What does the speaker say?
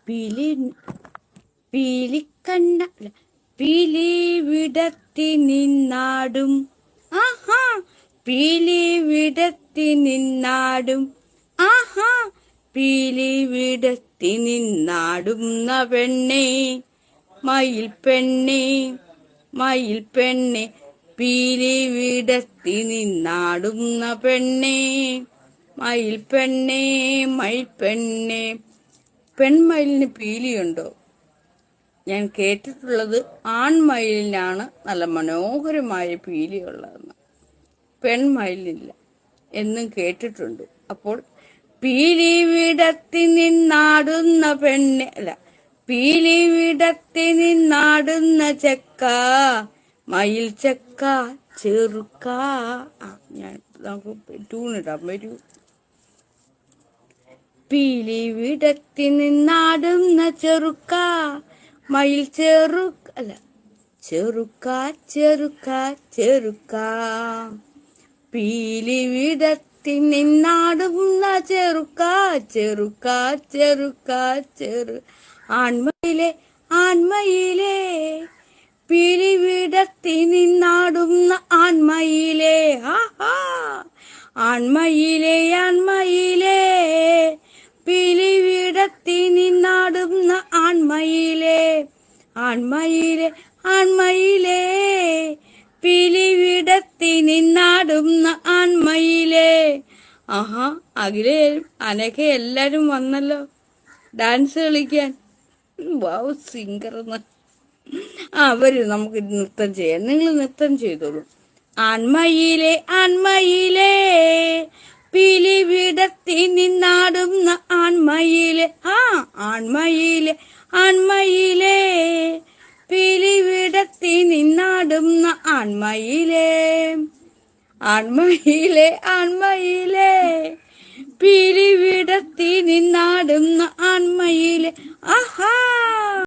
പീലി പീലിക്കണ്ണ പീലി വിടത്തി നിന്നാടും. ആഹാ പീലി വിടത്തി നിന്നാടും. ആഹാ പീലി വിടത്തി നിന്നാടുന്ന പെണ്ണേ മയിൽ പെണ്ണേ മയിൽ പെണ്ണെ പീലി വിടത്തി നിന്നാടുന്ന പെണ്ണേ മയിൽ പെണ്ണേ മയിൽ പെണ്ണെ. പെൺമയിലിന് പീലിയുണ്ടോ? ഞാൻ കേട്ടിട്ടുള്ളത് ആൺമയിലിനാണ് നല്ല മനോഹരമായ പീലിയുള്ളതെന്ന്. പെൺമയിലിനില്ല എന്നും കേട്ടിട്ടുണ്ട്. അപ്പോൾ പീലി വിടത്തി നിന്നാടുന്ന പെണ്ണെ പീലി വിടത്തി നിന്നാടുന്ന ചെക്ക മയിൽ ചെക്ക ചെറുക്ക. ഞാൻ നമുക്ക് ട്യൂണിടാൻ വരൂ. പീലി വിടത്തി നിന്നാടുന്ന ചെറുക്ക മയിൽ ചെറുക്ക ചെറുക്ക ചെറുക്ക. പീലി വിടത്തി നിന്നാടുന്ന ചെറുക്ക ചെറുക്ക ചെറുക്ക ചെറു. ആൺമയിലേ ആൺമയിലേ പീലി വിടത്തി നിന്നാടുന്ന ആൺമയിലേ. ആഹാ ആൺമയിലേ ആൺമയിലേ പീലി വിടത്തി നിന്നാടുന്ന ആൺമയിലേ. ആൺമയിലേ ആൺമയിലേ പീലി വിടത്തി നിന്നാടുന്ന ആൺമയിലേ. ആഹാ അഖിലേ അനഘ എല്ലാരും വന്നല്ലോ ഡാൻസ് കളിക്കാൻ. വാവ് സിംഗർന്ന്. വരൂ നമുക്ക് നൃത്തം ചെയ്യാം. നിങ്ങൾ നൃത്തം ചെയ്തോളൂ. ആൺമയിലേ ആൺമയിലേ പീലി വിടത്തി നിന്നാടുന്ന ആൺമയിലേ. ആൺമയിലേ ആൺമയിലേ പീലി വിടത്തി നിന്നാടുന്ന ആൺമയിലേ. ആൺമയിലേ ആൺമയിലേ പീലി വിടത്തി നിന്നാടുന്ന